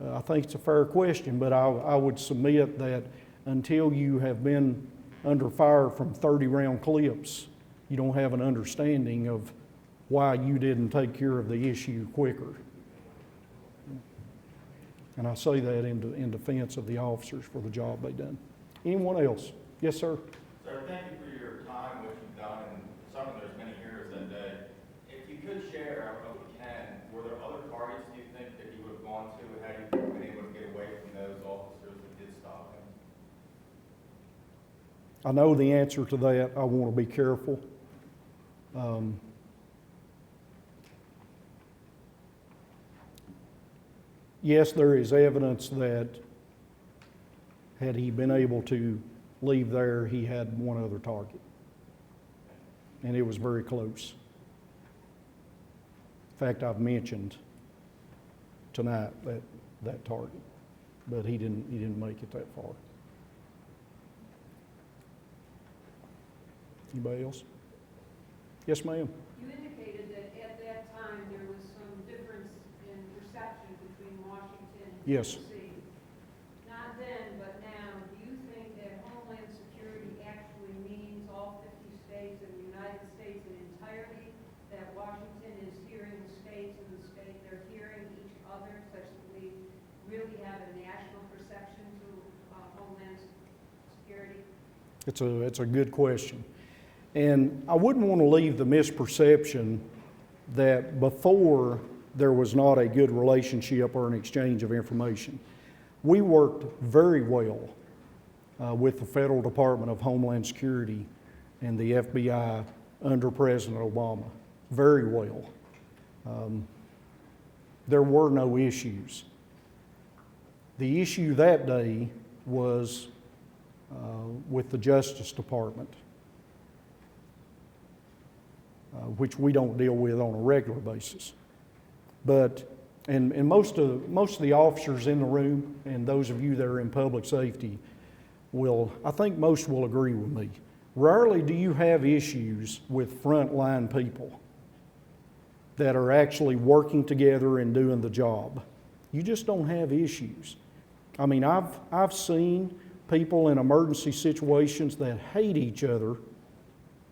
I think it's a fair question, but I would submit that until you have been under fire from 30-round clips, you don't have an understanding of why you didn't take care of the issue quicker. And I say that in defense of the officers for the job they done. Anyone else? Yes, sir. Sir, thank you for your time, what you've done, and certainly there's many heroes that day. If you could share, I don't know if you can, were there other targets do you think that you would have gone to had you been able to get away from those officers that did stop him? I know the answer to that. I want to be careful. Yes, there is evidence that had he been able to leave there, he had one other target. And it was very close. In fact, I've mentioned tonight that target, but he didn't make it that far. Anybody else? Yes, ma'am. You indicated that at that time there was some difference in perception between Washington and Yes. D.C. Not then, but now, do you think that Homeland Security actually means all 50 states and the United States in entirety, that Washington is hearing the states and the state, they're hearing each other, such that we really have a national perception to Homeland Security? It's a good question. And I wouldn't want to leave the misperception that before there was not a good relationship or an exchange of information. We worked very well with the Federal Department of Homeland Security and the FBI under President Obama. Very well. There were no issues. The issue that day was with the Justice Department, which we don't deal with on a regular basis. But, and most of the officers in the room and those of you that are in public safety I think most will agree with me. Rarely do you have issues with frontline people that are actually working together and doing the job. You just don't have issues. I mean, I've seen people in emergency situations that hate each other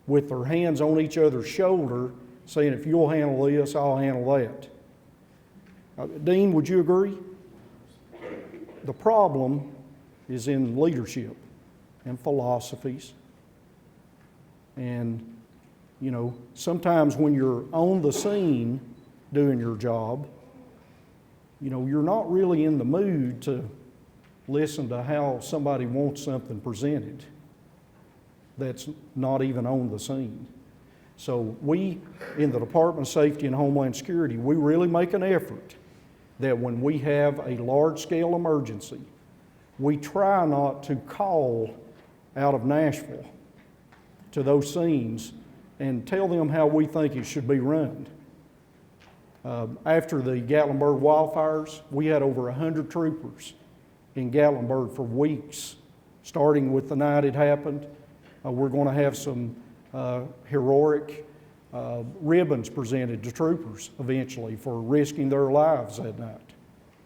with their hands on each other's shoulder, saying, if you'll handle this, I'll handle that. Dean, would you agree? The problem is in leadership and philosophies. And, you know, sometimes when you're on the scene doing your job, you know, you're not really in the mood to listen to how somebody wants something presented that's not even on the scene. So we, in the Department of Safety and Homeland Security, we really make an effort that when we have a large-scale emergency, we try not to call out of Nashville to those scenes and tell them how we think it should be run. After the Gatlinburg wildfires, we had over 100 troopers in Gatlinburg for weeks, starting with the night it happened. We're going to have some heroic ribbons presented to troopers eventually for risking their lives that night,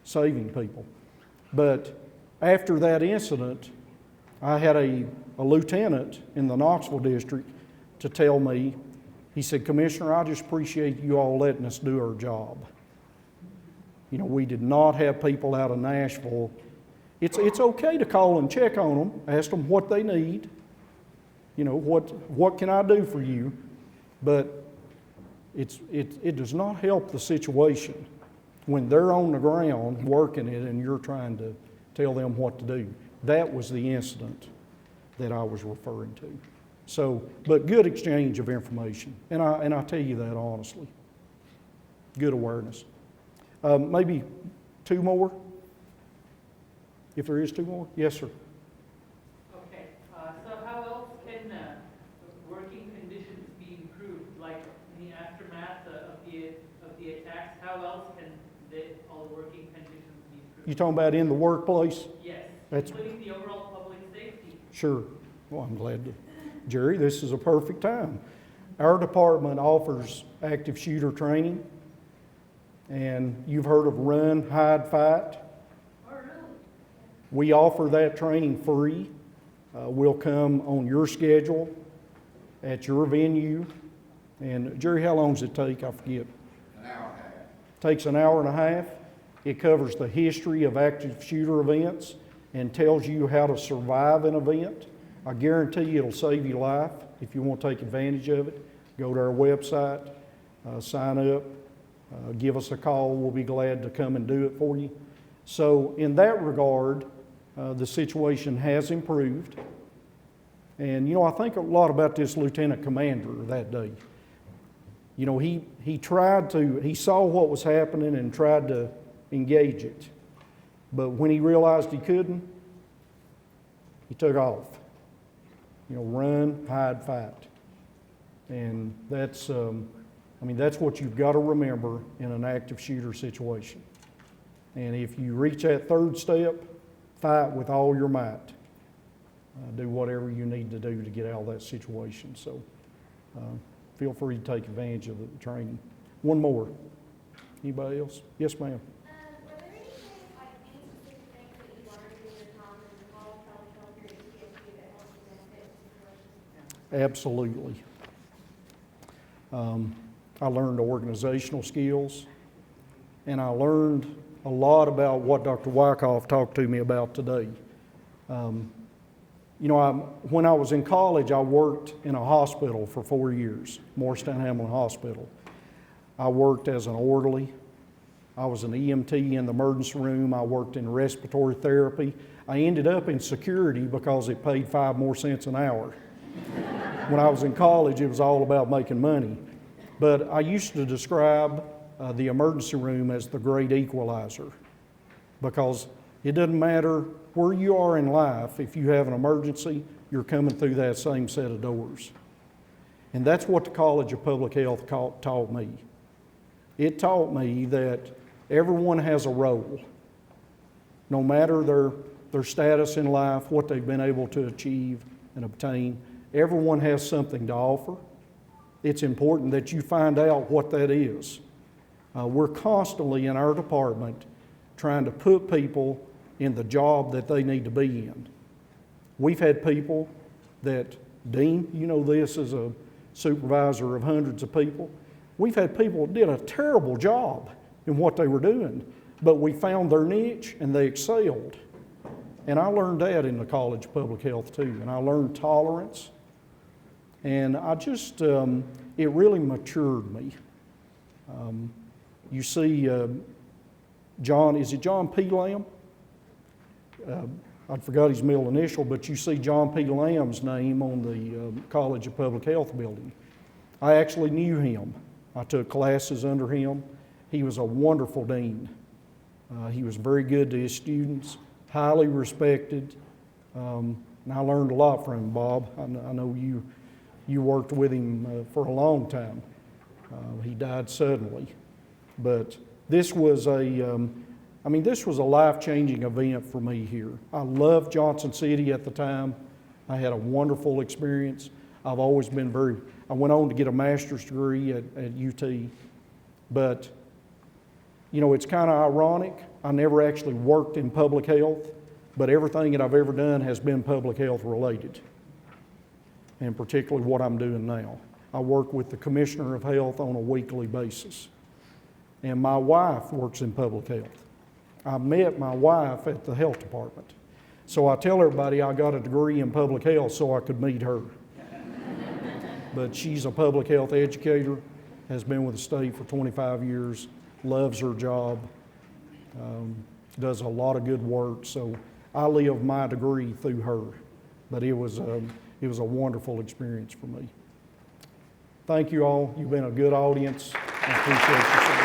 saving people. But after that incident, I had a lieutenant in the Knoxville district to tell me, he said, Commissioner, I just appreciate you all letting us do our job. You know, we did not have people out of Nashville. It's okay to call and check on them, ask them what they need. You know, what can I do for you? But it does not help the situation when they're on the ground working it and you're trying to tell them what to do. That was the incident that I was referring to. So, but good exchange of information, and I tell you that honestly. Good awareness. Maybe two more? If there is two more? Yes, sir. Okay, so how else can working conditions be improved? Like in the aftermath of the attacks, how else can all the working conditions be improved? You talking about in the workplace? Yes, That's, including the overall public safety. sure. Well, I'm glad to. Jerry, this is a perfect time. Our department offers active shooter training, and you've heard of run, hide, fight. We offer that training free. We'll come on your schedule at your venue. And Jerry, how long does it take? I forget. An hour and a half. Takes an hour and a half. It covers the history of active shooter events and tells you how to survive an event. I guarantee you it'll save your life if you want to take advantage of it. Go to our website, sign up, give us a call. We'll be glad to come and do it for you. So in that regard, the situation has improved. And, you know, I think a lot about this lieutenant commander that day. You know, he saw what was happening and tried to engage it. But when he realized he couldn't, he took off. You know, run, hide, fight. And that's what you've got to remember in an active shooter situation. And if you reach that third step, fight with all your might. Do whatever you need to do to get out of that situation. So feel free to take advantage of the training. One more. Anybody else? Yes, ma'am. Were there any specific things that you learned in your time in the college health care PhD that helped you benefit situations? Absolutely. I learned organizational skills, and I learned a lot about what Dr. Wyckoff talked to me about today. You know, when I was in college, I worked in a hospital for 4 years, Morristown Hamlin Hospital. I worked as an orderly. I was an EMT in the emergency room. I worked in respiratory therapy. I ended up in security because it paid 5 more cents an hour. When I was in college, it was all about making money. But I used to describe the emergency room as the great equalizer, because it doesn't matter where you are in life. If you have an emergency, you're coming through that same set of doors. And that's what the College of Public Health taught me. It taught me that everyone has a role. No matter their status in life, what they've been able to achieve and obtain, everyone has something to offer. It's important that you find out what that is. We're constantly in our department trying to put people in the job that they need to be in. We've had people that, Dean, you know this as a supervisor of hundreds of people, we've had people that did a terrible job in what they were doing, but we found their niche and they excelled. And I learned that in the College of Public Health too, and I learned tolerance, and I just, it really matured me. You see, John, is it John P. Lamb? I forgot his middle initial, but you see John P. Lamb's name on the College of Public Health building. I actually knew him. I took classes under him. He was a wonderful dean. He was very good to his students, highly respected, and I learned a lot from him, Bob. I know you worked with him for a long time. He died suddenly, but this was this was a life-changing event for me here. I loved Johnson City at the time. I had a wonderful experience. I've always been I went on to get a master's degree at UT, but it's kind of ironic. I never actually worked in public health, but everything that I've ever done has been public health related, and particularly what I'm doing now. I work with the Commissioner of Health on a weekly basis, and my wife works in public health. I met my wife at the health department, so I tell everybody I got a degree in public health so I could meet her. But she's a public health educator, has been with the state for 25 years, loves her job, does a lot of good work, so I live my degree through her. But it was a wonderful experience for me. Thank you all. You've been a good audience. I appreciate your support.